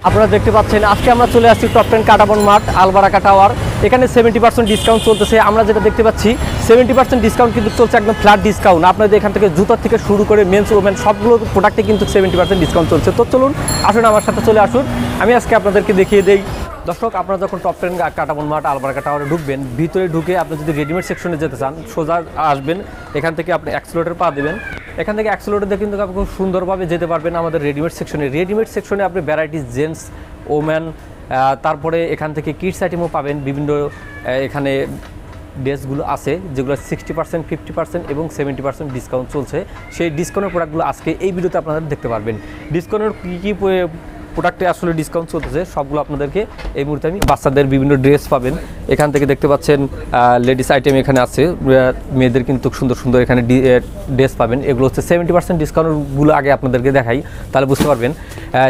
আপনারা দেখতে পাচ্ছেন আজকে আমরা চলে আসছি top 10 Katabon mart Albaraka tower. এখানে 70% ডিসকাউন্ট চলতেছে। আমরা যেটা দেখতে পাচ্ছি 70% ডিসকাউন্ট কিন্তু চলছে, একদম ফ্ল্যাট ডিসকাউন্ট। আপনাদের এখান থেকে জুতার থেকে শুরু করে মেন্স ওমেন সবগুলো প্রোডাক্টে কিন্তু 70% ডিসকাউন্ট চলছে। তো চলুন আসুন আমার সাথে চলে আসুন, আমি আজকে আপনাদেরকে দেখিয়ে দেই। দর্শক, আপনারা যখন টপ 10 কাটাবন মার্ট আলবারাকা টাওয়ারে ঢুকবেন, ভিতরে ঢুকে আপনি যদি রেডিমেড সেকশনে যেতে চান সোজা আসবেন, এখান থেকে আপনি অ্যাক্সেলেটর পা দেবেন। এখান থেকে অ্যাক্সেলেটর দিয়ে কিন্তু আপনি খুব সুন্দরভাবে যেতে পারবেন আমাদের রেডিমেড সেকশনে। রেডিমেড সেকশনে আপনি ভ্যারাইটিস জেন্টস, ওম্যান, তারপরে এখান থেকে কিডস আইটেমও পাবেন। বিভিন্ন এখানে ড্রেসগুলো আছে যেগুলো 60%, 50% এবং 70% ডিসকাউন্ট চলছে। সেই ডিসকাউন্টের প্রোডাক্টগুলো আজকে এই ভিডিওতে আপনারা দেখতে পারবেন। ডিসকাউন্টের কী প্রোডাক্টে আসলে ডিসকাউন্ট চলতেছে সবগুলো আপনাদেরকে এই মুহূর্তে আমি। বাচ্চাদের বিভিন্ন ড্রেস পাবেন এখান থেকে, দেখতে পাচ্ছেন লেডিস আইটেম এখানে আছে, মেয়েদের কিন্তু সুন্দর সুন্দর এখানে ড্রেস পাবেন। এগুলো হচ্ছে 70% ডিসকাউন্টগুলো আগে আপনাদেরকে দেখাই, তাহলে বুঝতে পারবেন।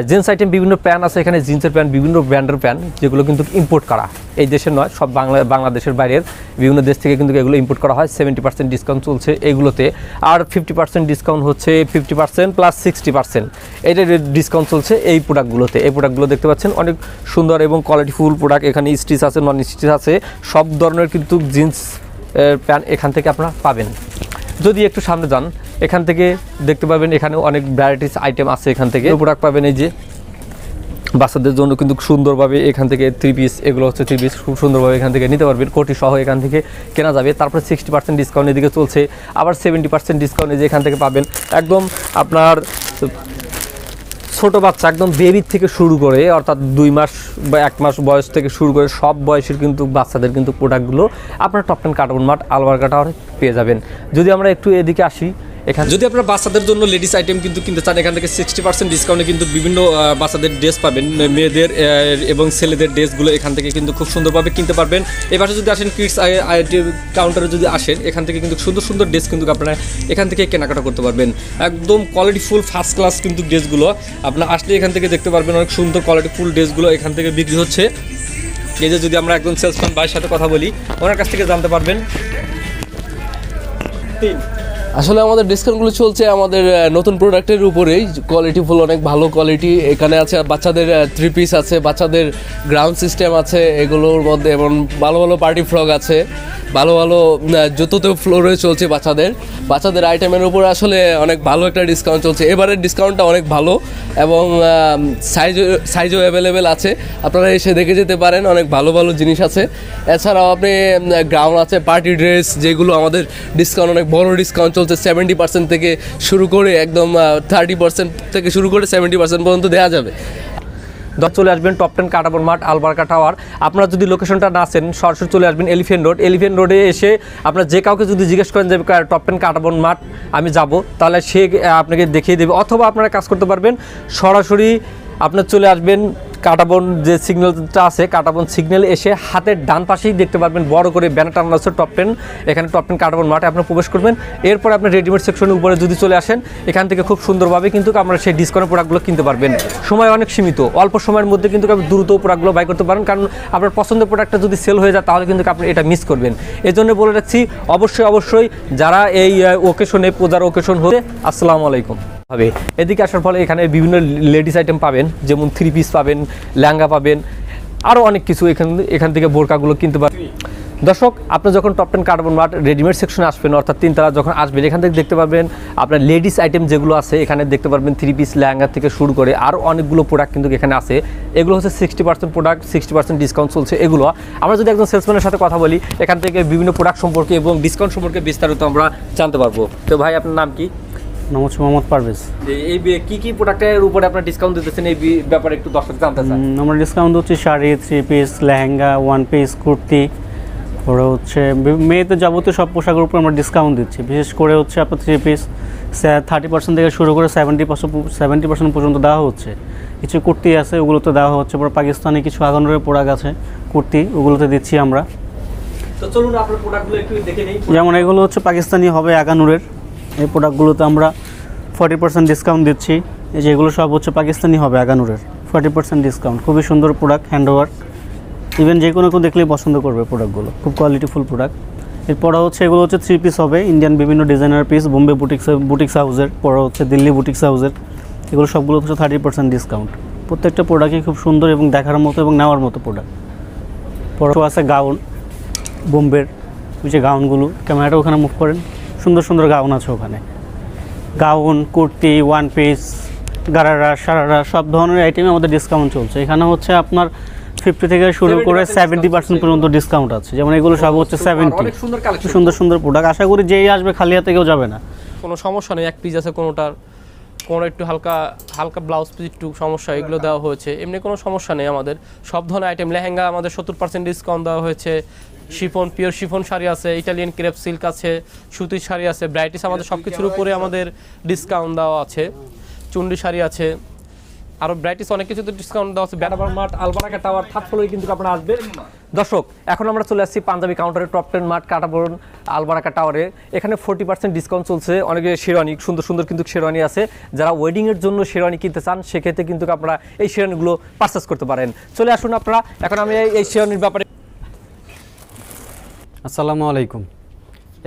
জেন্টস আইটেম বিভিন্ন প্যান্ট আছে এখানে, জিন্সের প্যান্ট, বিভিন্ন ব্র্যান্ডের প্যান্ট, যেগুলো কিন্তু ইম্পোর্ট করা, এই দেশের নয়, সব বাংলাদেশের বাইরের বিভিন্ন দেশ থেকে কিন্তু এগুলো ইম্পোর্ট করা হয়। 70% ডিসকাউন্ট চলছে এইগুলোতে। আর 50% ডিসকাউন্ট হচ্ছে 50% প্লাস 60%, এটা ডিসকাউন্ট চলছে এই প্রোডাক্টগুলোতে। এই প্রোডাক্টগুলো দেখতে পাচ্ছেন অনেক সুন্দর এবং কোয়ালিটিফুল প্রোডাক্ট। এখানে স্টিচ আছে, নন স্টিচ আছে, সব ধরনের কিন্তু জিন্স প্যান্ট এখান থেকে আপনারা পাবেন। যদি একটু সামনে যান, এখান থেকে দেখতে পাবেন এখানে অনেক ভ্যারাইটিস আইটেম আছে। এখান থেকে প্রোডাক্ট পাবেন, এই যে বাচ্চাদের জন্য কিন্তু সুন্দরভাবে এখান থেকে 3 পিস, এগুলো হচ্ছে 3 পিস, খুব সুন্দরভাবে এখান থেকে নিতে পারবেন, কোটি সহ এখান থেকে কেনা যাবে। তারপরে 60% ডিসকাউন্ট এদিকে চলছে, আবার 70% ডিসকাউন্ট এই যে এখান থেকে পাবেন। একদম আপনার ছোটো বাচ্চা, একদম বেবির থেকে শুরু করে, অর্থাৎ 2 মাস বা 1 মাস বয়স থেকে শুরু করে সব বয়সের কিন্তু বাচ্চাদের কিন্তু প্রোডাক্টগুলো আপনার টপ 10 কাটাবন মার্ট আলবারাকা টাওয়ারে পেয়ে যাবেন। যদি আমরা একটু এদিকে আসি, এখানে যদি আপনারা বাচ্চাদের জন্য লেডিস আইটেম কিন্তু কিনতে চান, এখান থেকে 60% ডিসকাউন্টে কিন্তু বিভিন্ন বাচ্চাদের ড্রেস পাবেন, মেয়েদের এবং ছেলেদের ড্রেসগুলো এখান থেকে কিন্তু খুব সুন্দরভাবে কিনতে পারবেন। এবারে যদি আসেন কিডস আইটেম কাউন্টারে যদি আসেন, এখান থেকে কিন্তু সুন্দর সুন্দর ড্রেস কিন্তু আপনারা এখান থেকে কেনাকাটা করতে পারবেন। একদম কোয়ালিটিফুল ফার্স্ট ক্লাস কিন্তু ড্রেসগুলো আপনারা আসলে এখান থেকে দেখতে পারবেন। অনেক সুন্দর কোয়ালিটিফুল ড্রেসগুলো এখান থেকে বিক্রি হচ্ছে। এই যে যদি আমরা একজন সেলসম্যান ভাইয়ের সাথে কথা বলি, ওনার কাছ থেকে জানতে পারবেন। আসলে আমাদের ডিসকাউন্টগুলো চলছে আমাদের নতুন প্রোডাক্টের উপরেই, কোয়ালিটিফুল, অনেক ভালো কোয়ালিটি। এখানে আছে বাচ্চাদের 3 পিস আছে, বাচ্চাদের গ্রাউন্ড সিস্টেম আছে, এগুলোর মধ্যে এবং ভালো ভালো পার্টি ফ্রক আছে, ভালো ভালো জুতোতেও ফ্লোরে চলছে বাচ্চাদের আইটেমের উপর আসলে অনেক ভালো একটা ডিসকাউন্ট চলছে। এবারের ডিসকাউন্টটা অনেক ভালো এবং সাইজও অ্যাভেলেবেল আছে, আপনারা এসে দেখে যেতে পারেন, অনেক ভালো ভালো জিনিস আছে। এছাড়াও আপনি গ্রাউন্ড আছে, পার্টি ড্রেস, যেগুলো আমাদের ডিসকাউন্ট অনেক বড় ডিসকাউন্ট চলছে, 70% থেকে শুরু করে একদম 30% থেকে শুরু করে 70% পর্যন্ত দেওয়া যাবে। চলে আসবেন top 10 Katabon mart Albaraka tower. আপনারা যদি লোকেশনটা না আসেন, সরাসরি চলে আসবেন এলিফ্যান্ট রোড। এলিফ্যান্ট রোডে এসে আপনার যে কাউকে যদি জিজ্ঞেস করেন যে টপ 10 কাটাবন মার্ট আমি যাব, তাহলে সে আপনাকে দেখিয়ে দেবে। অথবা আপনারা কাজ করতে পারবেন, সরাসরি আপনার চলে আসবেন কাটাবন যে সিগন্যালটা আছে, কাটাবন সিগন্যাল এসে হাতের ডান পাশেই দেখতে পারবেন বড় করে ব্যানার টানানো আছে টপ 10। এখানে টপ 10 কাটাবন মার্টে আপনার প্রবেশ করবেন। এরপর আপনি রেডিমেড সেকশনের উপরে যদি চলে আসেন, এখান থেকে খুব সুন্দরভাবে কিন্তু আপনারা সেই ডিসকাউন্টের প্রোডাক্টগুলো কিনতে পারবেন। সময় অনেক সীমিত, অল্প সময়ের মধ্যে কিন্তু আপনি দ্রুত প্রোডাক্টগুলো বাই করতে পারেন, কারণ আপনার পছন্দের প্রোডাক্টটা যদি সেল হয়ে যায় তাহলে কিন্তু আপনি এটা মিস করবেন। এই জন্য বলে রাখছি, অবশ্যই যারা এই ওকেশনে, পূজার ওকেশন হতে, আসসালামু আলাইকুম হবে। এদিকে আসার ফলে এখানে বিভিন্ন লেডিস আইটেম পাবেন, যেমন 3 পিস পাবেন, লেহেঙ্গা পাবেন, আরও অনেক কিছু এখান থেকে বোরকাগুলো কিনতে পারবেন। দর্শক, আপনি যখন টপ 10 কাটাবন মার্ট রেডিমেড সেকশনে আসবেন, অর্থাৎ 3 তলা যখন আসবেন, এখান থেকে দেখতে পারবেন আপনার লেডিস আইটেম যেগুলো আছে, এখানে দেখতে পারবেন 3 পিস, লেহেঙ্গা থেকে শুরু করে আরও অনেকগুলো প্রোডাক্ট কিন্তু এখানে আছে। এগুলো হচ্ছে 60% প্রোডাক্ট, 60% ডিসকাউন্ট চলছে। এগুলো আমরা যদি একজন সেলসম্যানের সাথে কথা বলি, এখান থেকে বিভিন্ন প্রোডাক্ট সম্পর্কে এবং ডিসকাউন্ট সম্পর্কে বিস্তারিত আমরা জানতে পারবো। তো ভাই, আপনার নাম কি? নমস্কার, মোহাম্মদ পারভেজ। এই কি প্রোডাক্টের উপরে আপনারা ডিসকাউন্ট দিতেছেন, এই ব্যাপারে একটু দর্শক জানতে চান। আমরা ডিসকাউন্ট হচ্ছে শাড়ি, 3 পিস, লেহেঙ্গা, 1 পিস, কুর্তি, ওরা হচ্ছে মেয়েদের যাবতীয় সব পোশাকের উপর আমরা ডিসকাউন্ট দিচ্ছি। বিশেষ করে হচ্ছে আপনার 3 পিস 30% থেকে শুরু করে 70% পর্যন্ত দেওয়া হচ্ছে। কিছু কুর্তি আছে, ওগুলোতে দেওয়া হচ্ছে। পরে পাকিস্তানি কিছু আগানোর প্রোডাক্ট আছে কুর্তি, ওগুলোতে দিচ্ছি আমরা। তো চলুন আপনার প্রোডাক্টগুলো একটু দেখে নিই। যেমন এগুলো হচ্ছে পাকিস্তানি হবে আগানুরের, এই প্রোডাক্টগুলোতে আমরা 40% ডিসকাউন্ট দিচ্ছি। এই যে এগুলো সব হচ্ছে পাকিস্তানি হবে আগানুরের, 40% ডিসকাউন্ট। খুবই সুন্দর প্রোডাক্ট, হ্যান্ডওয়ার্ক, ইভেন যে কোনো কেউ দেখলেই পছন্দ করবে প্রোডাক্টগুলো, খুব কোয়ালিটিফুল প্রোডাক্ট। এরপরে হচ্ছে এগুলো হচ্ছে 3 পিস হবে, ইন্ডিয়ান বিভিন্ন ডিজাইনার পিস, বোম্বে বুটিক্স হাউসের, পরে হচ্ছে দিল্লি বুটিক্স হাউসের, এগুলো সবগুলো হচ্ছে 30% ডিসকাউন্ট। প্রত্যেকটা প্রোডাক্টই খুব সুন্দর এবং দেখার মতো এবং নেওয়ার মতো প্রোডাক্ট। পরে আছে গাউন, বোম্বের ওই যে গাউনগুলো, ক্যামেরাটা ওখানে মুভ করেন, সুন্দর সুন্দর গাউন আছে ওখানে। Gown, kurti, one piece, gharara, sharara সব ধরনের আইটেমে আমাদের ডিসকাউন্ট চলছে। এখানে হচ্ছে আপনার 50 থেকে শুরু করে 70% পর্যন্ত ডিসকাউন্ট আছে। যেমন এগুলো সব হচ্ছে 70। অনেক সুন্দর কালেকশন, সুন্দর সুন্দর প্রোডাক্ট, আশা করি যেই আসবে খালি হাতে কেউ যাবে না। কোনো সমস্যা নেই। এক পিস আছে কোনোটার, কোনো একটু হালকা হালকা ব্লাউজ পিস একটু সমস্যা, এগুলো দেওয়া হয়েছে। এমনি কোনো সমস্যা নেই। আমাদের সব ধরনের আইটেম, লেহেঙ্গা আমাদের 70% ডিসকাউন্ট দেওয়া হয়েছে। শিফন, পিওর শিফন শাড়ি আছে, ইটালিয়ান ক্রেপ সিল্ক আছে, সুতির শাড়ি আছে, ব্রাইটিস, আমাদের সব কিছুর উপরে আমাদের ডিসকাউন্ট দেওয়া আছে। চুন্ডি শাড়ি আছে, আরও ব্রাইটিস অনেক কিছুতে ডিসকাউন্ট দেওয়া আছে। Banner mart, Albaraka tower, third ফ্লোরে কিন্তু আপনারা আসবেন। দর্শক, এখন আমরা চলে আসছি পাঞ্জাবি কাউন্টারে, টপ 10 মার্ট, কাটাবরণ, আলবারাকা টাওয়ারে। এখানে 40% ডিসকাউন্ট চলছে। অনেকে শেরওয়ানি, সুন্দর সুন্দর কিন্তু শেরওয়ানি আছে। যারা ওয়েডিংয়ের জন্য শেরওয়ানি কিনতে চান সেক্ষেত্রে কিন্তু আপনারা এই শেরওয়ানিগুলো পারচেস করতে পারেন। চলে আসুন আপনারা। এখন আমি এই শেরওয়ানির ব্যাপারে। আসসালামু আলাইকুম।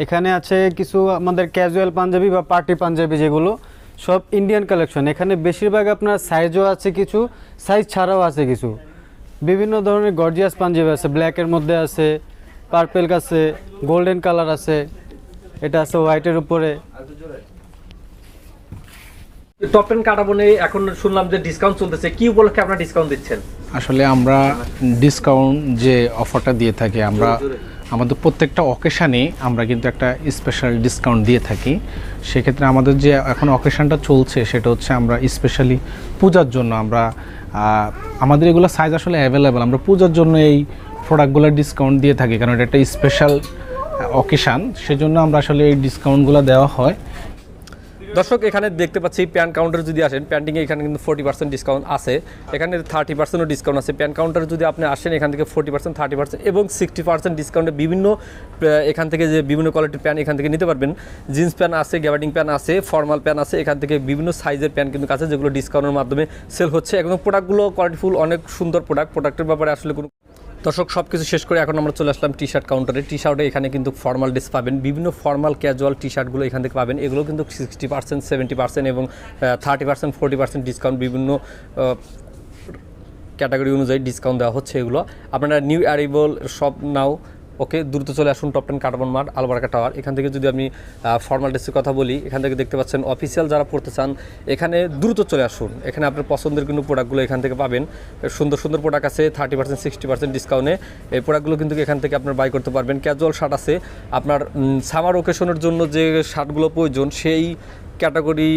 এখানে আছে কিছু আমাদের ক্যাজুয়াল পাঞ্জাবি বা পার্টি পাঞ্জাবি, যেগুলো সব ইন্ডিয়ান কালেকশন। এখানে বেশিরভাগ আপনার সাইজও আছে, কিছু সাইজ ছাড়াও আছে কিছু। বিভিন্ন ধরনের গর্জিয়াস পাঞ্জাবি আছে, ব্ল্যাকের মধ্যে আছে, পার্পেল আছে, গোল্ডেন কালার আছে, এটা আছে হোয়াইটের উপরে। টপ 10 কাটাবনে এখন শুনলাম যে ডিসকাউন্ট চলতেছে, কি উপলক্ষে আপনারা ডিসকাউন্ট দিচ্ছেন? আসলে আমরা ডিসকাউন্ট যে অফারটা দিয়ে থাকি, আমরা আমাদের প্রত্যেকটা অকেশানে আমরা কিন্তু একটা স্পেশাল ডিসকাউন্ট দিয়ে থাকি। সেক্ষেত্রে আমাদের যে এখন অকেশানটা চলছে সেটা হচ্ছে আমরা স্পেশালি পূজার জন্য আমরা আমাদের এগুলো সাইজ আসলে অ্যাভেলেবেল, আমরা পূজার জন্য এই প্রোডাক্টগুলো ডিসকাউন্ট দিয়ে থাকি, কারণ এটা একটা স্পেশাল অকেশান, সেজন্য আমরা আসলে এই ডিসকাউন্টগুলো দেওয়া হয়। দর্শক, এখানে দেখতে পাচ্ছি প্যান কাউন্টার যদি আসেন, প্যান্টিংয়ে এখানে কিন্তু 40% ডিসকাউন্ট আছে। এখানে 30%ও ডিসকাউন্ট আছে। প্যান কাউন্টারে যদি আপনি আসেন, এখান থেকে 40%, 30% এবং 60% ডিসকাউন্টে বিভিন্ন এখান থেকে যে বিভিন্ন কোয়ালিটির প্যান এখান থেকে নিতে পারবেন। জিন্স প্যান আছে, গ্যাবার্ডিং প্যান আছে, ফর্মাল প্যান আছে। এখান থেকে বিভিন্ন সাইজের প্যান কিন্তু আছে, যেগুলো ডিসকাউন্টের মাধ্যমে সেল হচ্ছে। একদম প্রোডাক্টগুলো কোয়ালিটিফুল, অনেক সুন্দর প্রোডাক্টের ব্যাপারে আসলে কোনো। দর্শক, সব কিছু শেষ করে এখন আমরা চলে আসলাম টি শার্ট কাউন্টারে। টি শার্টে এখানে কিন্তু ফর্মাল ড্রেস পাবেন, বিভিন্ন ফর্মাল ক্যাজুয়াল টি শার্টগুলো এখান থেকে পাবেন। এগুলো কিন্তু 60%, 70% এবং 30%, 40% ডিসকাউন্ট, বিভিন্ন ক্যাটাগরি অনুযায়ী ডিসকাউন্ট দেওয়া হচ্ছে। এগুলো আপনারা নিউ অ্যারাইভাল শপ নাও। ওকে, দ্রুত চলে আসুন top 10 Katabon mart, Albaraka tower. এখান থেকে যদি আমি ফর্মাল ড্রেসের কথা বলি, এখান থেকে দেখতে পাচ্ছেন অফিসিয়াল যারা পড়তে চান এখানে দ্রুত চলে আসুন। এখানে আপনার পছন্দের কিন্তু প্রোডাক্টগুলো এখান থেকে পাবেন। সুন্দর সুন্দর প্রোডাক্ট আছে 30%, 60% ডিসকাউন্টে। এই প্রোডাক্টগুলো কিন্তু এখান থেকে আপনার বাই করতে পারবেন। ক্যাজুয়াল শার্ট আছে, আপনার সামার ওকেশনের জন্য যে শার্টগুলো প্রয়োজন সেই ক্যাটাগরি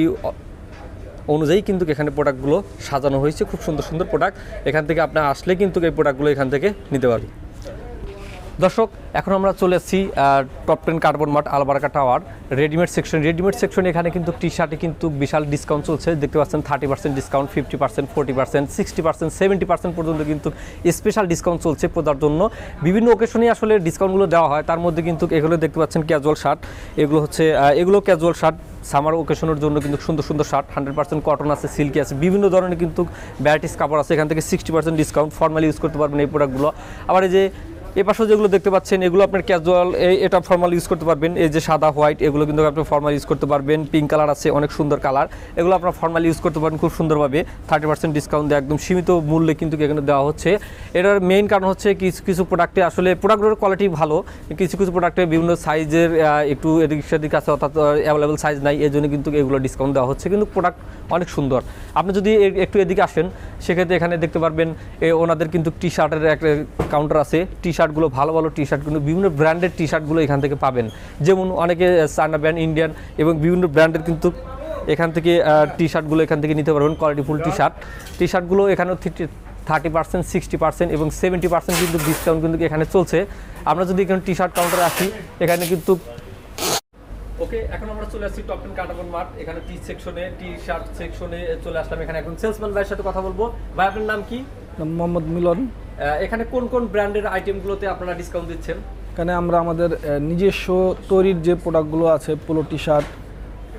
অনুযায়ী কিন্তু এখানে প্রোডাক্টগুলো সাজানো হয়েছে। খুব সুন্দর সুন্দর প্রোডাক্ট এখান থেকে আপনার আসলে কিন্তু এই প্রোডাক্টগুলো এখান থেকে নিতে পারবেন। দর্শক, এখন আমরা চলে এসেছি top 10 carbon mart, Albaraka tower, readymade section. Readymade section এখানে কিন্তু টি শার্টে কিন্তু বিশাল ডিসকাউন্ট চলছে। দেখতে পাচ্ছেন 30% ডিসকাউন্ট, 50%, 40%, 60%, 70% পর্যন্ত কিন্তু স্পেশাল ডিসকাউন্ট চলছে পূজার জন্য। বিভিন্ন ওকেশনে আসলে ডিসকাউন্টগুলো দেওয়া হয়। তার মধ্যে কিন্তু এগুলো দেখতে পাচ্ছেন ক্যাজুয়াল শার্ট। এগুলো হচ্ছে ক্যাজুয়াল শার্ট সামার ওকেশনের জন্য কিন্তু সুন্দর সুন্দর শার্ট, 100% কটন আছে, সিল্কি আছে, বিভিন্ন ধরনের কিন্তু ভ্যারাইটিস কাপড় আছে। এখান থেকে 60% ডিসকাউন্ট, ফর্মালি ইউজ করতে পারবেন এই প্রোডাক্টগুলো। আবার এই যে এই পাশে যেগুলো দেখতে পাচ্ছেন এগুলো আপনার ক্যাজুয়াল, এটা ফর্মাল ইউজ করতে পারবেন। এই যে সাদা হোয়াইট, এগুলো কিন্তু আপনি ফর্মাল ইউজ করতে পারবেন। পিঙ্ক কালার আছে, অনেক সুন্দর কালার, এগুলো আপনার ফর্মাল ইউজ করতে পারবেন খুব সুন্দরভাবে। 30% ডিসকাউন্ট দিয়ে একদম সীমিত মূল্যে কিন্তু এখানে দেওয়া হচ্ছে। এটার মেইন কারণ হচ্ছে কিছু কিছু প্রোডাক্টে আসলে প্রোডাক্টের কোয়ালিটি ভালো, কিছু কিছু প্রোডাক্টে বিভিন্ন সাইজের একটু এদিক সেদিক আছে, অর্থাৎ অ্যাভেলেবেল সাইজ নাই, এই জন্য কিন্তু এগুলো ডিসকাউন্ট দেওয়া হচ্ছে। কিন্তু প্রোডাক্ট অনেক সুন্দর। আপনি যদি একটু এদিকে আসেন সেক্ষেত্রে এখানে দেখতে পারবেন ওনাদের কিন্তু টি শার্টের একটা কাউন্টার আছে। টি শার্টগুলো ভালো ভালো টি শার্টগুলো, বিভিন্ন ব্র্যান্ডের টি শার্টগুলো এখান থেকে পাবেন। যেমন অনেকে চায়না ব্র্যান্ড, ইন্ডিয়ান এবং বিভিন্ন ব্র্যান্ডের কিন্তু এখান থেকে টি শার্টগুলো এখান থেকে নিতে পারবেন। কোয়ালিটিফুল টি শার্টগুলো এখানেও 30%, 60% এবং 70% কিন্তু ডিসকাউন্ট কিন্তু এখানে চলছে। আমরা যদি এখানে টি শার্ট কাউন্টারে আসি, এখানে কিন্তু ওকে, এখন আমরা চলে আসছি টপ 10 কাটাবন মার্ট। এখানে টি সেকশনে, টি শার্ট সেকশনে চলে আসলাম। এখানে একজন সেলসম্যান ভাইয়ের সাথে কথা বলবো। ভাই, আপনার নাম কি? মোহাম্মদ মিলন। এখানে কোন কোন ব্র্যান্ডের আইটেমগুলোতে আপনারা ডিসকাউন্ট দিচ্ছেন? এখানে আমরা আমাদের নিজস্ব তৈরির যে প্রোডাক্টগুলো আছে, পোলো টি শার্ট,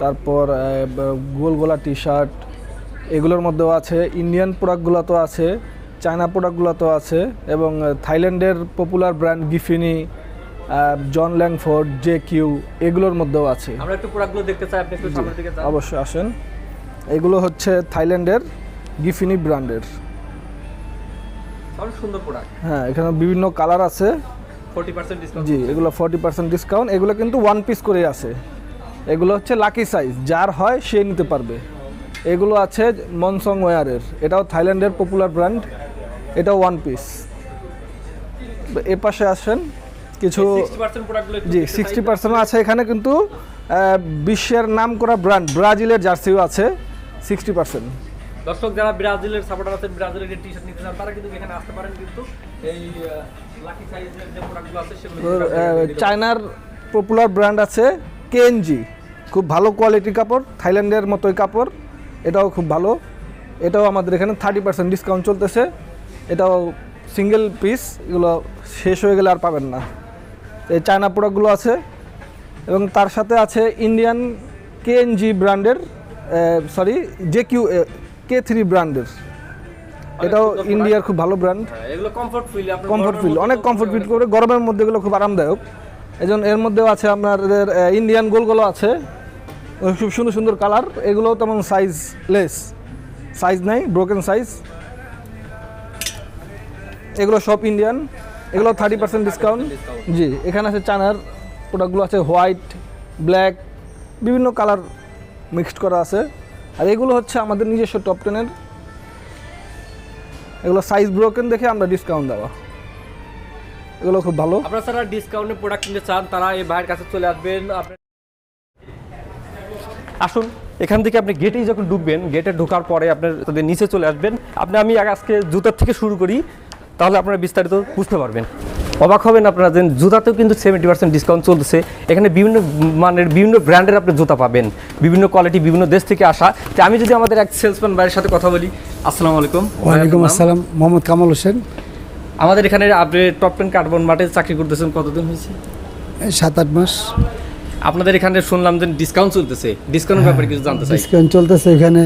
তারপর গোল গোলা টি শার্ট, এগুলোর মধ্যেও আছে। ইন্ডিয়ান প্রোডাক্টগুলো তো আছে, চায়না প্রোডাক্টগুলো তো আছে, এবং থাইল্যান্ডের পপুলার ব্র্যান্ড গিফিনি, জন ল্যাংফোর্ড, জে কিউ, এগুলোর মধ্যেও আছে। আমরা একটু প্রোডাক্টগুলো দেখতে চাই, আপনি একটু সামনের দিকে যান। অবশ্যই আসেন। এগুলো হচ্ছে থাইল্যান্ডের গিফিনি ব্র্যান্ডের। অনেক সুন্দর প্রোডাক্ট। হ্যাঁ, এখানে বিভিন্ন কালার আছে। 40% ডিসকাউন্ট। জি, এগুলো 40% ডিসকাউন্ট। এগুলো কিন্তু 1 পিস করে আছে। এগুলো হচ্ছে লাকি সাইজ, যার হয় সে নিতে পারবে। এগুলো আছে মনসং ওয়ারের, এটাও থাইল্যান্ডের পপুলার ব্র্যান্ড, এটাও 1 পিস। এ পাশে আসেন কিছু। 60% প্রোডাক্টগুলো জি, 60% আছে এখানে, কিন্তু বিশ্বের নাম করা ব্র্যান্ড ব্রাজিলের জার্সিও আছে 60%। দর্শক যারা ব্রাজিলের সাপোর্টার আছেন, ব্রাজিলের যে টি-শার্ট নিতে চান, তারা কিন্তু এখানে আসতে পারেন। কিন্তু এই লাকি সাইজের যে প্রোডাক্টগুলো আছে সেগুলো চায়নার পপুলার ব্র্যান্ড আছে কেএনজি, খুব ভালো কোয়ালিটির কাপড়, থাইল্যান্ডের মতোই কাপড়, এটাও খুব ভালো। এটাও আমাদের এখানে 30% ডিসকাউন্ট চলতেছে। এটাও সিঙ্গেল পিস, এগুলো শেষ হয়ে গেলে আর পাবেন না। এই চায়না প্রোডাক্টগুলো আছে, এবং তার সাথে আছে ইন্ডিয়ান কেএনজি ব্র্যান্ডের, সরি K3 ব্র্যান্ডের, এটাও ইন্ডিয়ার খুব ভালো ব্র্যান্ড। এগুলো কমফর্ট ফিল, কমফর্ট ফিল, অনেক কমফর্ট ফিল করে, গরমের মধ্যে এগুলো খুব আরামদায়ক। এজন্য এর মধ্যেও আছে আপনাদের ইন্ডিয়ান গোলগুলো আছে, খুব সুন্দর সুন্দর কালার। এগুলোও তেমন সাইজ লেস, সাইজ নাই, ব্রোকেন সাইজ। এগুলো সব ইন্ডিয়ান, এগুলো 30% ডিসকাউন্ট। জি, এখানে আছে চায়নার প্রোডাক্টগুলো আছে, হোয়াইট, ব্ল্যাক, বিভিন্ন কালার মিক্সড করা আছে। আর এগুলো হচ্ছে আমাদের নিজস্ব টপ 10-এর, এগুলো সাইজ ব্রোকেন দেখে আমরা ডিসকাউন্ট দেওয়া, এগুলো খুব ভালো। আপনারা যারা ডিসকাউন্টে প্রোডাক্ট কিনতে চান, তারা এই ভাইয়ের কাছে চলে আসবেন। আসুন, এখান থেকে আপনি গেটেই যখন ঢুকবেন, গেটে ঢোকার পরে আপনার তাদের নিচে চলে আসবেন। আমি আজকে জুতার থেকে শুরু করি, তাহলে আপনারা বিস্তারিত বুঝতে পারবেন। অবাক হবেন আপনারা যে জুতাতেও কিন্তু 70% ডিসকাউন্ট চলতেছে। এখানে বিভিন্ন মানের, বিভিন্ন ব্র্যান্ডের আপনি জুতা পাবেন, বিভিন্ন কোয়ালিটি, বিভিন্ন দেশ থেকে আসা। তো আমি যদি আমাদের এক সেলসম্যান ভাইয়ের সাথে কথা বলি। আসসালামু আলাইকুম। ওয়ালাইকুম আসসালাম, মোহাম্মদ কামাল হোসেন। আমাদের এখানে আপনি টপ 10 কার্বন মার্টে চাকরি করতেছেন কতদিন হয়েছে? 7-8 মাস। আপনাদের এখানে শুনলাম যে ডিসকাউন্ট চলতেছে, ডিসকাউন্টের ব্যাপারে কিছু জানতে চাই। ডিসকাউন্ট চলতেছে এখানে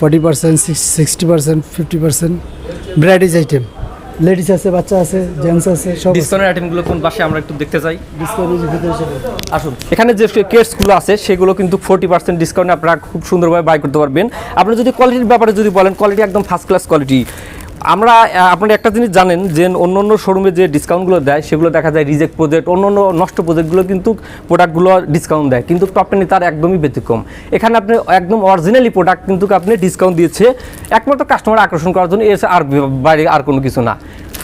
40%, 60%, 50%, ভ্যারাইটিস আইটেম, লেডিস আছে, বাচ্চা আছে, জেন্টস আছে, সব ডিসকাউন্টের আইটেমগুলো কোন পাশে আমরা একটু দেখতে চাই। ডিসকাউন্টের ভিতরে সব। আসুন, এখানে যে কেটসগুলো আছে সেগুলো কিন্তু 40% ডিসকাউন্টে আপনারা খুব সুন্দরভাবে বাই করতে পারবেন। আপনারা যদি কোয়ালিটির ব্যাপারে যদি বলেন, কোয়ালিটি একদম ফার্স্ট ক্লাস কোয়ালিটি। আপনারা একটা জিনিস জানেন যে অন্য শোরুমে যে ডিসকাউন্টগুলো দেয় সেগুলো দেখা যায় রিজেক্ট প্রজেক্ট, অন্য নষ্ট প্রজেক্টগুলো কিন্তু প্রোডাক্টগুলো ডিসকাউন্ট দেয়, কিন্তু টপ 10 তার একদমই ব্যতিক্রম। এখানে আপনি একদম অরিজিনালি প্রোডাক্ট কিন্তু আপনি ডিসকাউন্ট দিয়েছে একমাত্র কাস্টমার আকর্ষণ করার জন্য, এর আর বাইরে আর কোনো কিছু না।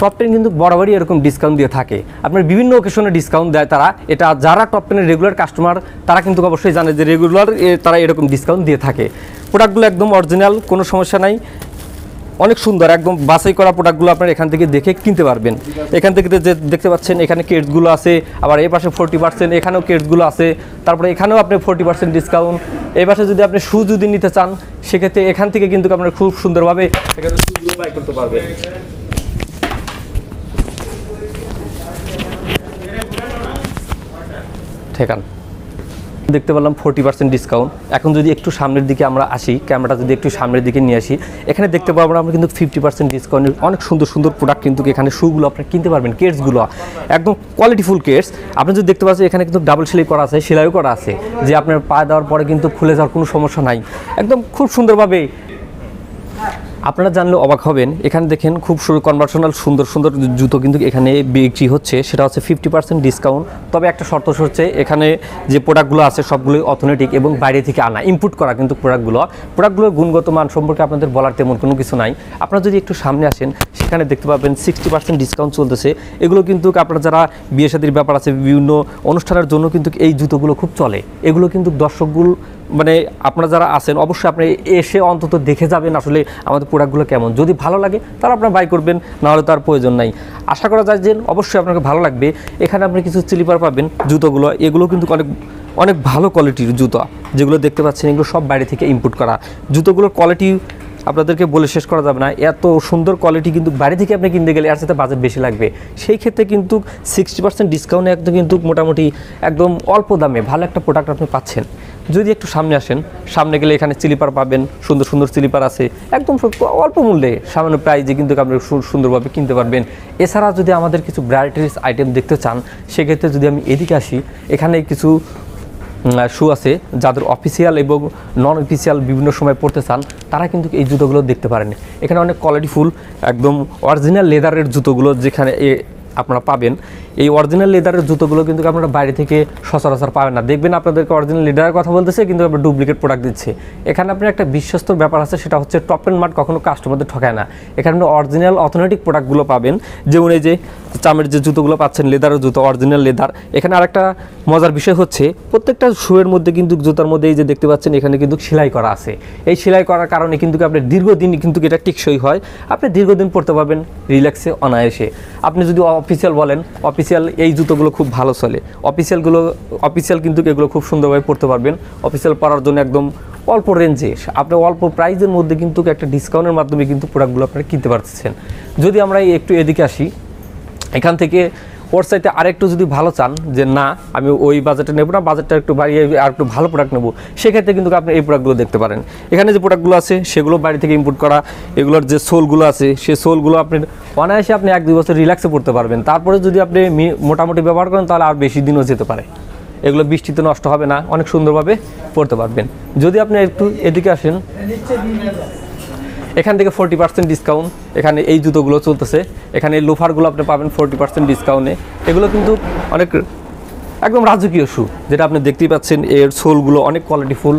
টপ 10 কিন্তু বরাবরই এরকম ডিসকাউন্ট দিয়ে থাকে, আপনার বিভিন্ন অকেশনে ডিসকাউন্ট দেয় তারা। এটা যারা টপ 10-এর রেগুলার কাস্টমার, তারা কিন্তু অবশ্যই জানে যে রেগুলার তারা এরকম ডিসকাউন্ট দিয়ে থাকে। প্রোডাক্টগুলো একদম অরিজিনাল, কোনো সমস্যা নাই, অনেক সুন্দর, একদম বাছাই করা প্রোডাক্টগুলো আপনারা এখান থেকে দেখে কিনতে পারবেন। এখান থেকে যে দেখতে পাচ্ছেন এখানে কেটসগুলো আছে, আবার এই পাশে 40%, এখানেও কেটসগুলো আছে, তারপরে এখানেও আপনি 40% ডিসকাউন্ট। এই পাশে যদি আপনি শু যদি নিতে চান, সেক্ষেত্রে এখান থেকে কিন্তু আপনারা খুব সুন্দরভাবে এখানে শুগুলো বাই করতে পারবেন। ঠিকান দেখতে পেলাম 40% ডিসকাউন্ট। এখন যদি একটু সামনের দিকে আমরা আসি, ক্যামেরাটা যদি একটু সামনের দিকে নিয়ে আসি, এখানে দেখতে পাবো আমরা কিন্তু 50% ডিসকাউন্টের অনেক সুন্দর সুন্দর প্রোডাক্ট কিন্তু এখানে শুগুলো আপনারা কিনতে পারবেন। কেটসগুলো একদম কোয়ালিটিফুল কেটস। আপনি যদি দেখতে পাচ্ছেন এখানে কিন্তু ডাবল সেলাই করা আছে, সেলাইও করা আছে, যে আপনার পা দেওয়ার পরে কিন্তু খুলে যাওয়ার কোনো সমস্যা নাই, একদম খুব সুন্দরভাবে। আপনারা জানলে অবাক হবেন, এখানে দেখেন খুব কনভার্সনাল সুন্দর সুন্দর জুতো কিন্তু এখানে বিক্রি হচ্ছে, সেটা হচ্ছে 50% ডিসকাউন্ট। তবে একটা শর্ত হচ্ছে এখানে যে প্রোডাক্টগুলো আছে সবগুলোই অথেন্টিক এবং বাইরে থেকে আনা, ইম্পোর্ট করা কিন্তু প্রোডাক্টগুলোর গুণগত মান সম্পর্কে আপনাদের বলার তেমন কোনো কিছু নাই। আপনারা যদি একটু সামনে আসেন, সেখানে দেখতে পাবেন 60% ডিসকাউন্ট চলতেছে। এগুলো কিন্তু আপনারা যারা বিয়ে শাদীর ব্যাপার আছে, বিভিন্ন অনুষ্ঠানের জন্য কিন্তু এই জুতোগুলো খুব চলে। এগুলো কিন্তু দর্শকগুলো মানে আপনারা যারা আছেন অবশ্যই আপনি এসে অন্তত দেখে যাবেন আসলে আমাদের প্রোডাক্টগুলো কেমন। যদি ভালো লাগে তাহলে আপনারা বাই করবেন, নাহলে তার প্রয়োজন নাই। আশা করা যায় যে অবশ্যই আপনাকে ভালো লাগবে। এখানে আপনি কিছু স্লিপার পাবেন, জুতোগুলো এগুলো কিন্তু অনেক ভালো কোয়ালিটির জুতো, যেগুলো দেখতে পাচ্ছেন এগুলো সব বাইরে থেকে ইম্পোর্ট করা। জুতোগুলোর কোয়ালিটি আপনাদেরকে বলে শেষ করা যাবে না, এত সুন্দর কোয়ালিটি কিন্তু বাইরে থেকে আপনি কিনতে গেলে এর সাথে বাজেট বেশি লাগবে। সেই ক্ষেত্রে কিন্তু 60% ডিসকাউন্টে একদম কিন্তু মোটামুটি একদম অল্প দামে ভালো একটা প্রোডাক্ট আপনি পাচ্ছেন। যদি একটু সামনে আসেন, সামনে গেলে এখানে স্লিপার পাবেন, সুন্দর সুন্দর স্লিপার আছে একদম অল্প মূল্যে, সামান্য প্রাইজে কিন্তু আপনি সুন্দরভাবে কিনতে পারবেন। এছাড়া যদি আমাদের কিছু ব্রাইটারিস আইটেম দেখতে চান, সেক্ষেত্রে যদি আমি এদিকে আসি, এখানে কিছু শু আছে, যাদের অফিসিয়াল এবং নন অফিসিয়াল বিভিন্ন সময় পড়তে চান তারা কিন্তু এই জুতোগুলো দেখতে পারেন। এখানে অনেক কোয়ালিটিফুল একদম অরিজিনাল লেদারের জুতোগুলো যেখানে আপনারা পাবেন। এই অরিজিনাল লেদারের জুতোগুলো কিন্তু আপনারা বাইরে থেকে সচরাচর পাবেন না। দেখবেন আপনাদেরকে অরিজিনাল লেদারের কথা বলতেছে কিন্তু আপনার ডুপ্লিকেট প্রোডাক্ট দিচ্ছে। এখানে আপনার একটা বিশ্বস্ত ব্যাপার আছে, সেটা হচ্ছে টপ টেন মার্ট কখনো কাস্টমারদের ঠকায় না। এখানে আপনি অরিজিনাল অথেন্টিক প্রোডাক্টগুলো পাবেন, যেমন এই যে চামের যে জুতোগুলো পাচ্ছেন, লেদারের জুতো, অরিজিনাল লেদার। এখানে আরেকটা মজার বিষয় হচ্ছে প্রত্যেকটা শুয়ের মধ্যে কিন্তু, জুতার মধ্যে এই যে দেখতে পাচ্ছেন এখানে কিন্তু সেলাই করা আছে। এই সেলাই করার কারণে কিন্তু আপনি দীর্ঘদিন কিন্তু এটা টিকসই হয়, আপনি দীর্ঘদিন পরতে পারবেন রিল্যাক্সে, অনায়াসে। আপনি যদি অফিসিয়াল বলেন, অফিসিয়াল এই জুতোগুলো খুব ভালো চলে। অফিসিয়াল কিন্তু এগুলো খুব সুন্দরভাবে পরতে পারবেন। অফিসিয়াল পরার জন্য একদম অল্প রেঞ্জে, আপনি অল্প প্রাইজের মধ্যে কিন্তু একটা ডিসকাউন্টের মাধ্যমে কিন্তু প্রোডাক্টগুলো আপনারা কিনতে পারতেছেন। যদি আমরা একটু এদিকে আসি, এখান থেকে ওর সাইডে আরেকটু যদি ভালো চান যে না আমি ওই বাজেটে নেব না, বাজেটটা একটু বাড়িয়ে আর একটু ভালো প্রোডাক্ট নেব, সেক্ষেত্রে কিন্তু আপনি এই প্রোডাক্টগুলো দেখতে পারেন। এখানে যে প্রোডাক্টগুলো আছে সেগুলো বাইরে থেকে ইম্পোর্ট করা। এগুলোর যে সোলগুলো আছে সেই সোলগুলো আপনি অনায়াসে আপনি 1-2 বছর রিল্যাক্সে পড়তে পারবেন। তারপরে যদি আপনি মোটামুটি ব্যবহার করেন তাহলে আর বেশি দিনও যেতে পারে। এগুলো বৃষ্টিতে নষ্ট হবে না, অনেক সুন্দরভাবে পড়তে পারবেন। যদি আপনি একটু এদিকে আসেন, এখান থেকে 40% ডিসকাউন্ট, এখানে এই জুতোগুলো চলতেছে। এখানে এই লোফারগুলো আপনি পাবেন 40% ডিসকাউন্টে। এগুলো কিন্তু অনেক একদম রাজকীয় শু, যেটা আপনি দেখতেই পাচ্ছেন। এর সোলগুলো অনেক কোয়ালিটিফুল।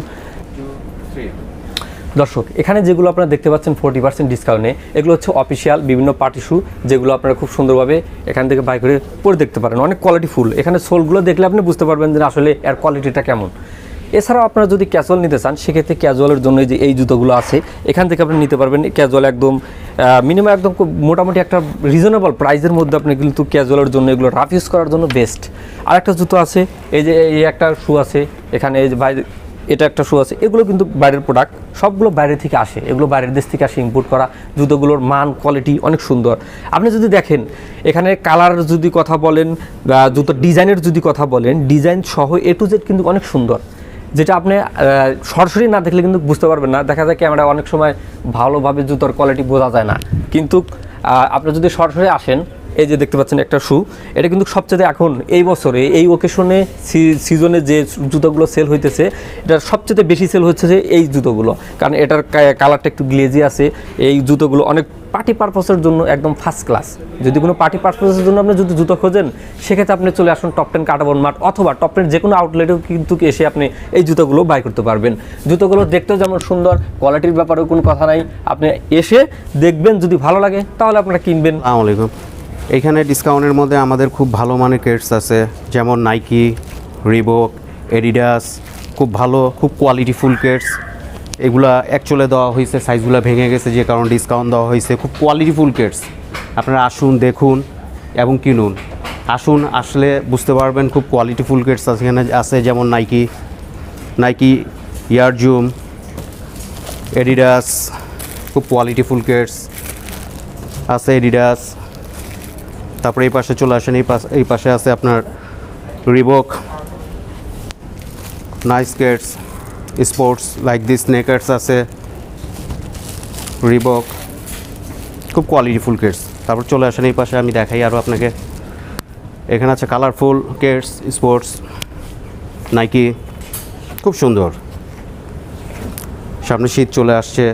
দর্শক, এখানে যেগুলো আপনারা দেখতে পাচ্ছেন 40% ডিসকাউন্টে, এগুলো হচ্ছে অফিসিয়াল বিভিন্ন পার্টি শু, যেগুলো আপনারা খুব সুন্দরভাবে এখান থেকে বাই করে পরে দেখতে পারেন। অনেক কোয়ালিটিফুল। এখানে সোলগুলো দেখলে আপনি বুঝতে পারবেন যে আসলে এর কোয়ালিটিটা কেমন। এছাড়াও আপনারা যদি ক্যাজুয়াল নিতে চান, সেক্ষেত্রে ক্যাজুয়ালের জন্য যে এই জুতোগুলো আছে এখান থেকে আপনি নিতে পারবেন। ক্যাজুয়াল একদম মিনিমাম একদম মোটামুটি একটা রিজনেবল প্রাইসের মধ্যে আপনি কিন্তু ক্যাজুয়ালের জন্য, এগুলো রাফ ইউজ করার জন্য বেস্ট। আর একটা জুতো আছে, এই যে এই একটা শু আছে এখানে, এই যে বাইরে এটা একটা শু আছে। এগুলো কিন্তু বাইরের প্রোডাক্ট, সবগুলো বাইরে থেকে আসে, এগুলো বাইরের দেশ থেকে আসে ইম্পোর্ট করা। জুতোগুলোর মান কোয়ালিটি অনেক সুন্দর। আপনি যদি দেখেন এখানে কালার যদি কথা বলেন বা জুতোর ডিজাইনের যদি কথা বলেন, ডিজাইন সহ A to Z কিন্তু অনেক সুন্দর, যেটা আপনি সরাসরি না দেখলে কিন্তু বুঝতে পারবেন না। দেখা যায় ক্যামেরা অনেক সময় ভালোভাবে জুতোর কোয়ালিটি বোঝা যায় না, কিন্তু আপনি যদি সরাসরি আসেন, এই যে দেখতে পাচ্ছেন একটা শু, এটা কিন্তু সবচেয়ে এখন এই বছরে এই ওকেশনে সিজনে যে জুতোগুলো সেল হইতেছে, এটা সবচেয়ে বেশি সেল হচ্ছে যে এই জুতোগুলো, কারণ এটার কালারটা একটু গ্লেজি আছে। এই জুতোগুলো অনেক পার্টি পারপাসের জন্য একদম ফার্স্ট ক্লাস। যদি কোনো পার্টি পারপাসের জন্য আপনি যদি জুতো খোঁজেন, সেক্ষেত্রে আপনি চলে আসুন টপ 10 কাটাবন মার্ট, অথবা টপ 10 যে কোনো আউটলেটেও কিন্তু এসে আপনি এই জুতোগুলো বাই করতে পারবেন। জুতোগুলো দেখতেও যেমন সুন্দর, কোয়ালিটির ব্যাপারেও কোনো কথা নাই। আপনি এসে দেখবেন, যদি ভালো লাগে তাহলে আপনারা কিনবেন। আসসালামু আলাইকুম। এখানে ডিসকাউন্টের মধ্যে আমাদের খুব ভালো মানের কেটস আছে, যেমন নাইকি, রিবক, এডিডাস, খুব ভালো, খুব কোয়ালিটিফুল কেটস। এগুলা অ্যাকচুয়ালি দেওয়া হয়েছে, সাইজগুলো ভেঙে গেছে যে কারণে ডিসকাউন্ট দেওয়া হয়েছে। খুব কোয়ালিটিফুল কেটস, আপনারা আসুন, দেখুন এবং কিনুন। আসুন, আসলে বুঝতে পারবেন খুব কোয়ালিটিফুল কেটস এখানে আছে, যেমন নাইকি ইয়ার জুম, এডিডাস, খুব কোয়ালিটিফুল কেটস আছে এডিডাস। তারপরে এই পাশে চলে আসেন, এই পাশে আছে আপনার Reebok, Nike's Keds, sports like this sneakers আছে, রিবক, খুব কোয়ালিটিফুল কেটস। তারপর চলে আসেন এই পাশে, আমি দেখাই আরও আপনাকে। এখানে আছে কালারফুল কেটস, স্পোর্টস, নাইকি, খুব সুন্দর। সামনে শীত চলে আসছে,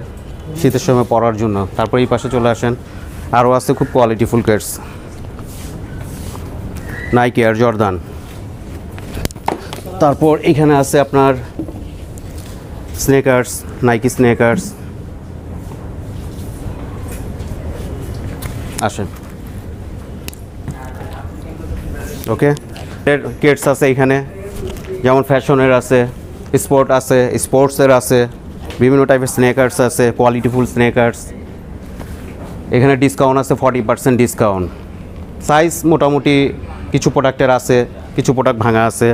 শীতের সময় পরার জন্য। তারপর এই পাশে চলে আসেন, আরও আছে খুব কোয়ালিটিফুল কেটস, নাইকি এয়ার জর্দান। তারপর এখানে আছে আপনার স্নেকার্স, নাইকি স্নেকার্স। আসেন, ওকে। কেটস আছে এখানে, যেমন ফ্যাশনের আছে, স্পোর্ট আছে, স্পোর্টসের আছে, বিভিন্ন টাইপের স্নেকার্স আছে, কোয়ালিটিফুল স্নেকার্স। এখানে ডিসকাউন্ট আছে 40% ডিসকাউন্ট। সাইজ মোটামুটি কিছু প্রোডাক্টের আছে, কিছু প্রোডাক্ট ভাঙা আছে,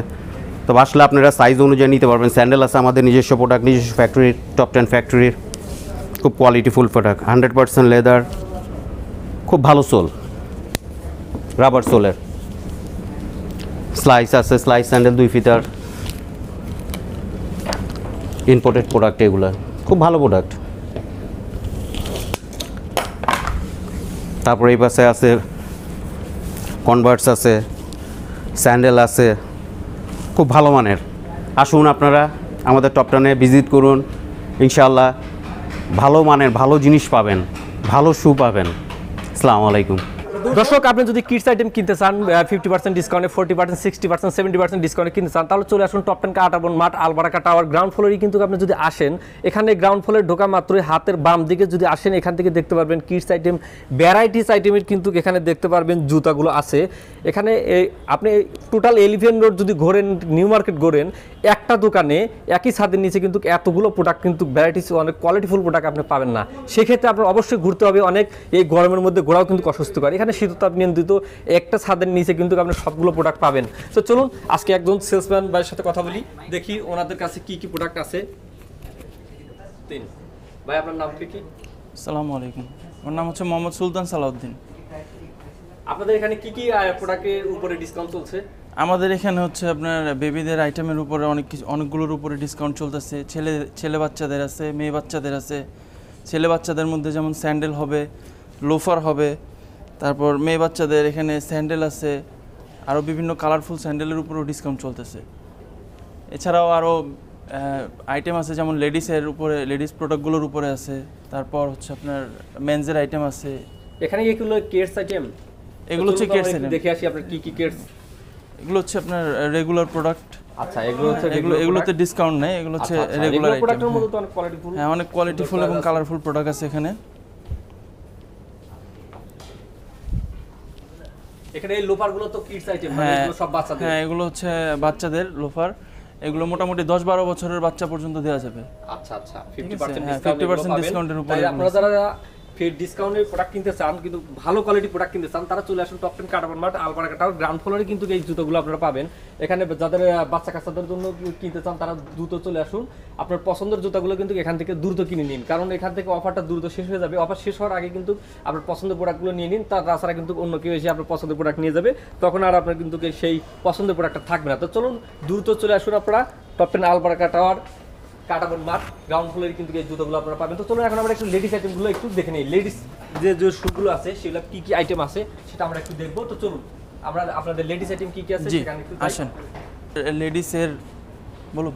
তো আসলে আপনারা সাইজ অনুযায়ী নিতে পারবেন। স্যান্ডেল আছে আমাদের নিজস্ব প্রোডাক্ট, নিজস্ব ফ্যাক্টরির, টপ 10 ফ্যাক্টরির, খুব কোয়ালিটিফুল প্রোডাক্ট, 100% লেদার, খুব ভালো সোল, রাবার সোলের। স্লাইস আছে, স্লাইস স্যান্ডেল 2 ফিতার, ইম্পোর্টেড প্রোডাক্ট, এগুলো খুব ভালো প্রোডাক্ট। তারপরে এই পাশে আছে কনভার্স আছে, স্যান্ডেল আছে, খুব ভালো মানের, আসুন আপনারা আমাদের টপটনে ভিজিট করুন, ইনশাআল্লাহ ভালো মানের ভালো জিনিস পাবেন, ভালো শু পাবেন। আসসালামু আলাইকুম। দর্শক, আপনি যদি কিডস আইটেম কিনতে চান 50% ডিসকাউন্টে, 40%, 60%, 70% ডিসকাউন্টে কিনতে চান, তাহলে চলে আসুন টপ 10 কাটাবন মাঠ আলবারাকা টাওয়ার গ্রাউন্ড ফ্লোরেই। কিন্তু আপনি যদি আসেন, এখানে গ্রাউন্ড ফ্লোরে ঢোকা মাত্রই হাতের বাম দিকে যদি আসেন, এখান থেকে দেখতে পারবেন কিডস আইটেম, ভ্যারাইটিস আইটেমের কিন্তু এখানে দেখতে পারবেন জুতাগুলো আছে। এখানে আপনি টোটাল এলিফ্যান্ট রোড যদি ঘোরেন, নিউ মার্কেট ঘোরেন, একটা দোকানে একই ছাদের নিচে কিন্তু এতগুলো প্রোডাক্ট কিন্তু ভ্যারাইটিস অনেক কোয়ালিটিফুল প্রোডাক্ট আপনি পাবেন না। সেক্ষেত্রে আপনার অবশ্যই ঘুরতে হবে অনেক। এই গরমের মধ্যে ঘোরাও কিন্তু অস্বস্তিকর। এখানে শীততাপ নিয়ন্ত্রিত একটা ছাদের নিচে কিন্তু আপনি সবগুলো প্রোডাক্ট পাবেন। তো চলুন আজকে একজন সেলসম্যান ভাইয়ের সাথে কথা বলি, দেখি ওনাদের কাছে কি কি প্রোডাক্ট আছে। ভাই, আপনার নাম কি? আসসালামু আলাইকুম, আমার নাম হচ্ছে মোহাম্মদ সুলতান সালাউদ্দিন। আপনাদের এখানে কি কি প্রোডাক্টের উপরে ডিসকাউন্ট চলছে? আমাদের এখানে হচ্ছে আপনার বেবিদের আইটেমের উপরে অনেকগুলোর উপরে ডিসকাউন্ট চলতেছে। ছেলে বাচ্চাদের আছে, মেয়ে বাচ্চাদের আছে। ছেলে বাচ্চাদের মধ্যে যেমন স্যান্ডেল হবে, লোফার হবে, তারপর মেয়ে বাচ্চাদের এখানে স্যান্ডেল আছে, আরও বিভিন্ন কালারফুল স্যান্ডেলের উপরেও ডিসকাউন্ট চলতেছে। এছাড়াও আরও আইটেম আছে, যেমন লেডিসের উপরে, লেডিস প্রোডাক্টগুলোর উপরে আছে। তারপর হচ্ছে আপনার মেন্সের আইটেম আছে। এখানে এগুলো কিডস আইটেম, এগুলো হচ্ছে কিডস আইটেম। দেখে আসি আপনার কি কি কিডস। এগুলো হচ্ছে আপনার রেগুলার প্রোডাক্ট। আচ্ছা, এগুলো হচ্ছে এগুলোতে ডিসকাউন্ট নেই, এগুলো হচ্ছে রেগুলার আইটেম। প্রোডাক্টের মধ্যে তো অনেক কোয়ালিটিফুল, হ্যাঁ, অনেক কোয়ালিটিফুল এবং কালারফুল প্রোডাক্ট আছে এখানে। এখানে এই লোফারগুলো তো কিডস আইটেম, মানে এগুলো সব বাচ্চাদের। হ্যাঁ, এগুলো হচ্ছে বাচ্চাদের লোফার। এগুলো মোটামুটি 10-12 বছরের বাচ্চা পর্যন্ত দেওয়া যাবে। আচ্ছা আচ্ছা, ঠিক আছে, 50% হ্যাঁ, ডিসকাউন্ট 50% ডিসকাউন্টের উপরে। আপনারা যারা ফের ডিসকাউন্টের প্রোডাক্ট কিনতে চান, কিন্তু ভালো কোয়ালিটি প্রোডাক্ট কিনতে চান, তারা চলে আসুন টপ 10 কাটাবন মাঠ আলবারাকা টাওয়ার গ্রাউন্ড ফ্লোরে। কিন্তু এই জুতোগুলো আপনারা পাবেন এখানে। যাদের বাচ্চা কাচ্চাদের জন্য কিনতে চান, তারা দ্রুত চলে আসুন। আপনার পছন্দের জুতাগুলো কিন্তু এখান থেকে দ্রুত কিনে নিন, কারণ এখান থেকে অফারটা দ্রুত শেষ হয়ে যাবে। অফার শেষ হওয়ার আগে কিন্তু আপনার পছন্দের প্রোডাক্টগুলো নিয়ে নিন, তাছাড়া কিন্তু অন্য কেউ এসে আপনার পছন্দের প্রোডাক্ট নিয়ে যাবে, তখন আর আপনার কিন্তু সেই পছন্দের প্রোডাক্টটা থাকবে না। তো চলুন দ্রুত চলে আসুন আপনারা টপ 10 আলবারাকা টাওয়ার কাটাবন মাঠ গ্রাউন্ড ফ্লোরে কিন্তু এই জুতোগুলো আপনারা পাবেন। তো চলুন এখন আমরা একটু লেডিস আইটেমগুলো একটু দেখে নিই। লেডিস যে শুগুলো আছে সেগুলো কি কি আইটেম আছে সেটা আমরা একটু দেখবো। তো চলুন আমরা আপনাদের লেডিস আইটেম কি কি আছে সেখানে একটু আসেন। লেডিসের বলুন,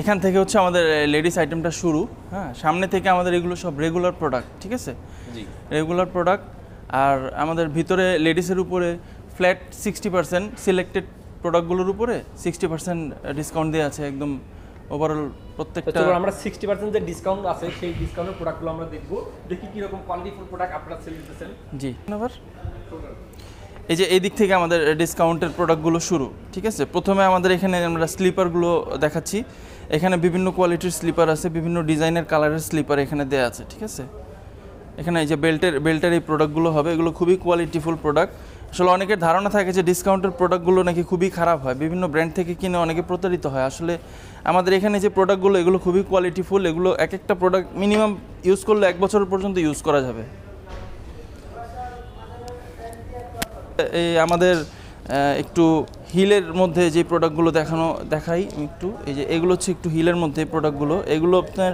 এখান থেকে হচ্ছে আমাদের লেডিস আইটেমটা শুরু। হ্যাঁ, সামনে থেকে আমাদের এগুলো সব রেগুলার প্রোডাক্ট, ঠিক আছে? জি, রেগুলার প্রোডাক্ট। আর আমাদের ভিতরে লেডিসের উপরে ফ্ল্যাট 60% সিলেক্টেড প্রোডাক্টগুলোর উপরে 60% ডিসকাউন্ট দেওয়া আছে একদম ওভারঅল প্রত্যেকটা। আমরা 60% যে ডিসকাউন্ট আছে সেই ডিসকাউন্টের প্রোডাক্টগুলো আমরা দেখব, দেখি কি রকম কোয়ালিটিফুল প্রোডাক্ট আপনারা সেল করতেছেন। জি, আবার এই যে এই দিক থেকে আমাদের ডিসকাউন্টের প্রোডাক্টগুলো শুরু, ঠিক আছে? প্রথমে আমাদের এখানে আমরা স্লিপারগুলো দেখাচ্ছি। এখানে বিভিন্ন কোয়ালিটির স্লিপার আছে, বিভিন্ন ডিজাইনের কালারের স্লিপার এখানে দেওয়া আছে, ঠিক আছে? এখানে এই যে বেল্টের এই প্রোডাক্টগুলো হবে, এগুলো খুবই কোয়ালিটিফুল প্রোডাক্ট। আসলে অনেকের ধারণা থাকে যে ডিসকাউন্টের প্রোডাক্টগুলো নাকি খুবই খারাপ হয়, বিভিন্ন ব্র্যান্ড থেকে কিনে অনেকে প্রতারিত হয়। আসলে আমাদের এখানে যে প্রোডাক্টগুলো, এগুলো খুবই কোয়ালিটিফুল। এগুলো এক একটা প্রোডাক্ট মিনিমাম ইউজ করলে 1 বছর পর্যন্ত ইউজ করা যাবে। এই আমাদের একটু হিলের মধ্যে যে প্রোডাক্টগুলো দেখাই একটু। এই যে এগুলো হচ্ছে একটু হিলের মধ্যে প্রোডাক্টগুলো। এগুলো আপনার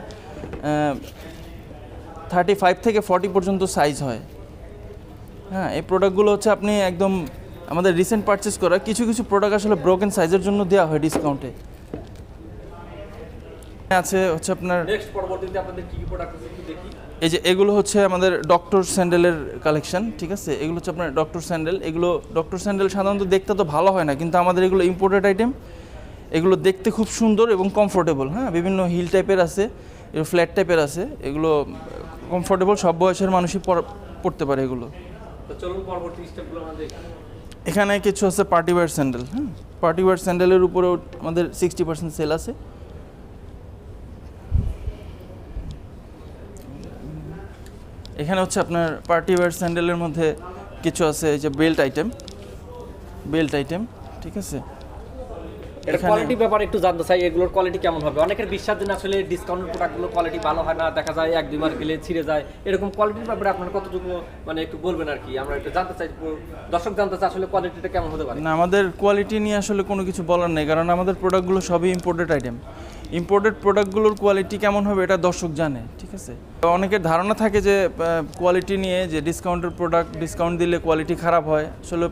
35 থেকে 40 পর্যন্ত সাইজ হয়। হ্যাঁ, এই প্রোডাক্টগুলো হচ্ছে আপনি একদম আমাদের রিসেন্ট পারচেস করা কিছু কিছু প্রোডাক্ট আসলে ব্রোকেন সাইজের জন্য দেওয়া হয় ডিসকাউন্টে। আছে হচ্ছে আপনার নেক্সট পরবর্তীতে আপনাদের কি কি প্রোডাক্ট আছে একটু দেখি। এই যে এগুলো হচ্ছে আমাদের ডক্টর স্যান্ডেলের কালেকশন, ঠিক আছে? এগুলো হচ্ছে আপনার ডক্টর স্যান্ডেল। এগুলো ডক্টর স্যান্ডেল সাধারণত দেখতে তো ভালো হয় না, কিন্তু আমাদের এগুলো ইম্পোর্টেড আইটেম। এগুলো দেখতে খুব সুন্দর এবং কমফোর্টেবল। হ্যাঁ, বিভিন্ন হিল টাইপের আছে, ফ্ল্যাট টাইপের আছে। এগুলো কমফোর্টেবল, সব বয়সের মানুষই পড়তে পারে এগুলো। তো চলুন পরবর্তী স্টেপগুলো আমরা দেখি। এখানে কিছু আছে পার্টি ওয়্যার স্যান্ডেল। হ্যাঁ, পার্টি ওয়্যার স্যান্ডেলের উপরেও আমাদের 60% সেল আছে। এখানে হচ্ছে আপনার পার্টি ওয়্যার স্যান্ডেলের মধ্যে কিছু আছে যে বেল্ট আইটেম, ঠিক আছে? এর কোয়ালিটি ব্যাপারে একটু জানতে চাই, এগুলোর কোয়ালিটি কেমন হবে? অনেকের বিশ্বাস দিন আসলে ডিসকাউন্টের প্রোডাক্টগুলো কোয়ালিটি ভালো হয় না, দেখা যায় 1-2 মাস গেলে ছিঁড়ে যায়। এরকম কোয়ালিটির ব্যাপারে আপনারা কতটুকু মানে একটু বলবেন আর কি, আমরা একটু জানতে চাই, দর্শক জানতে চাই আসলে কোয়ালিটিটা কেমন হতে পারে। না, আমাদের কোয়ালিটি নিয়ে আসলে কোনো কিছু বলার নেই, কারণ আমাদের প্রোডাক্টগুলো সবই ইম্পোর্টেড আইটেম। ইম্পোর্টেড প্রোডাক্টগুলোর কোয়ালিটি কেমন হবে এটা দর্শক জানে, ঠিক আছে? তো অনেকের ধারণা থাকে যে কোয়ালিটি নিয়ে যে ডিসকাউন্টের প্রোডাক্ট ডিসকাউন্ট দিলে কোয়ালিটি খারাপ হয়। আসলে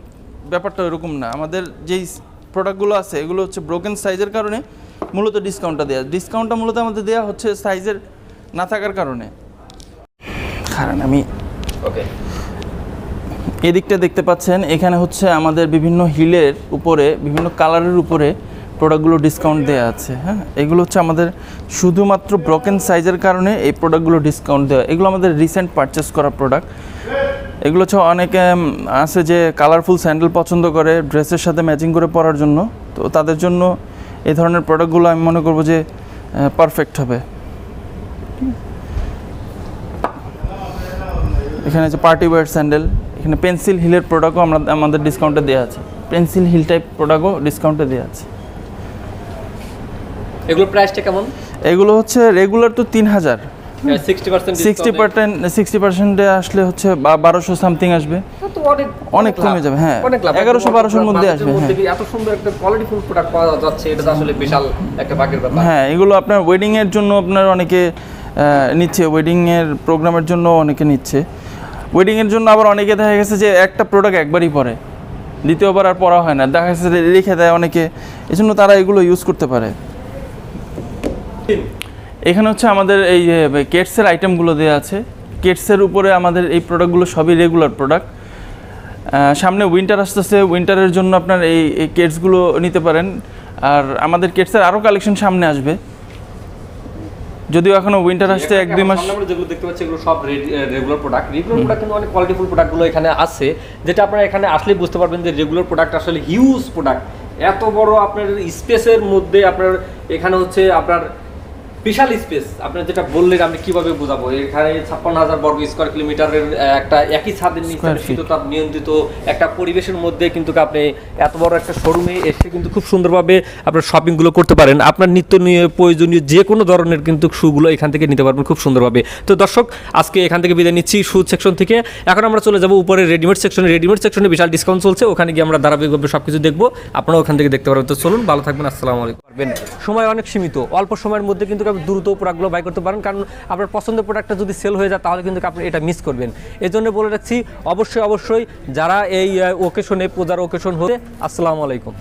ব্যাপারটা এরকম না। আমাদের যেই প্রোডাক্টগুলো আছে এগুলো হচ্ছে ব্রোকেন সাইজের কারণে মূলত ডিসকাউন্টটা দেওয়া। ডিসকাউন্টটা মূলত আমাদের দেওয়া হচ্ছে সাইজের না থাকার কারণে। কারণ আমি ওকে, এদিকটা দেখতে পাচ্ছেন, এখানে হচ্ছে আমাদের বিভিন্ন হিলের উপরে বিভিন্ন কালারের উপরে প্রোডাক্টগুলো ডিসকাউন্ট দেওয়া আছে। হ্যাঁ, এগুলো হচ্ছে আমাদের শুধুমাত্র ব্রোকেন সাইজের কারণে এই প্রোডাক্টগুলো ডিসকাউন্ট দেওয়া। এগুলো আমাদের রিসেন্ট পারচেস করা প্রোডাক্ট। এগুলো হচ্ছে অনেকে আছে যে কালারফুল স্যান্ডেল পছন্দ করে ড্রেসের সাথে ম্যাচিং করে পরার জন্য, তো তাদের জন্য এই ধরনের প্রোডাক্টগুলো আমি মনে করবো যে পারফেক্ট হবে। এখানে যে পার্টি ওয়্যার স্যান্ডেল, এখানে পেন্সিল হিলের প্রোডাক্টও আমাদের ডিসকাউন্টে দেওয়া আছে। পেন্সিল হিল টাইপ প্রোডাক্টও ডিসকাউন্টে দেওয়া আছে। এগুলোর প্রাইসটা কেমন? এগুলো হচ্ছে রেগুলার তো 3000, 60% 60%-এ আসলে হচ্ছে 1200 সামথিং আসবে, অনেক কমে যাবে। হ্যাঁ, 1100-1200-এর মধ্যে আসবে। হ্যাঁ, এত সুন্দর একটা কোয়ালিটিফুল প্রোডাক্ট পাওয়া যাচ্ছে, এটা তো আসলে বিশাল একটা ভাগ্যের ব্যাপার। হ্যাঁ, এগুলো আপনার ওয়েডিংয়ের জন্য আপনার অনেকে নিচ্ছে, ওয়েডিংয়ের প্রোগ্রামের জন্য অনেকে নিচ্ছে। ওয়েডিংয়ের জন্য আবার অনেকে দেখা গেছে যে একটা প্রোডাক্ট একবারই পরে, দ্বিতীয়বার আর পরা হয় না, দেখা গেছে যে রেখে দেয় অনেকে, এই জন্য তারা এগুলো ইউজ করতে পারে। এখানে হচ্ছে আমাদের এই কেটসের আইটেমগুলো দেওয়া আছে। কেটসের উপরে আমাদের এই প্রোডাক্টগুলো সবই রেগুলার প্রোডাক্ট। সামনে উইন্টার আসতেছে, উইন্টারের জন্য আপনার এই কেটসগুলো নিতে পারেন। আর আমাদের কেটসের আরও কালেকশন সামনে আসবে, যদিও এখনো উইন্টার আসতে 1-2 মাস। আমরা যেগুলো দেখতে পাচ্ছি এগুলো সব রেগুলার প্রোডাক্ট। রেগুলার প্রোডাক্ট কিন্তু অনেক কোয়ালিটিফুল প্রোডাক্টগুলো এখানে আছে, যেটা আপনারা এখানে আসলে বুঝতে পারবেন যে রেগুলার প্রোডাক্ট আসলে হিউজ প্রোডাক্ট। এত বড় আপনার স্পেসের মধ্যে আপনার এখানে হচ্ছে আপনার বিশাল স্পেস। আপনার যেটা বললেন আমি কিভাবে বোঝাবো, এখানে 56,000 বর্গ স্কোয়ার কিলোমিটারের একটা একই ছাদের নিচে শীততাপ নিয়ন্ত্রিত একটা পরিবেশের মধ্যে কিন্তু আপনি এত বড় একটা শোরুমে এসে কিন্তু খুব সুন্দরভাবে আপনার শপিংগুলো করতে পারেন। আপনার নিত্য প্রয়োজনীয় যে কোনো ধরনের কিন্তু শুগুলো এখান থেকে নিতে পারবেন খুব সুন্দরভাবে। তো দর্শক, আজকে এখান থেকে বিদায় নিচ্ছি শু সেকশন থেকে। এখন আমরা চলে যাব উপরে রেডিমেড সেকশনে। রেডিমেড সেকশনে বিশাল ডিসকাউন্ট চলছে, ওখানে গিয়ে আমরা ধারাবাহিকভাবে সব কিছু দেখবো, আপনারা ওখান থেকে দেখতে পারবেন। তো চলুন, ভালো থাকবেন, আসসালামু আলাইকুম। সময় অনেক সীমিত, অল্প সময়ের মধ্যে কিন্তু আপনি দ্রুত প্রোডাক্টগুলো বাই করতে পারেন, কারণ আপনার পছন্দের প্রোডাক্টটা যদি সেল হয়ে যায় তাহলে কিন্তু আপনি এটা মিস করবেন। এই জন্য বলে রাখছি, অবশ্যই যারা এই ওকেশনে পূজার ওকেশন হচ্ছে, আসসালামু আলাইকুম।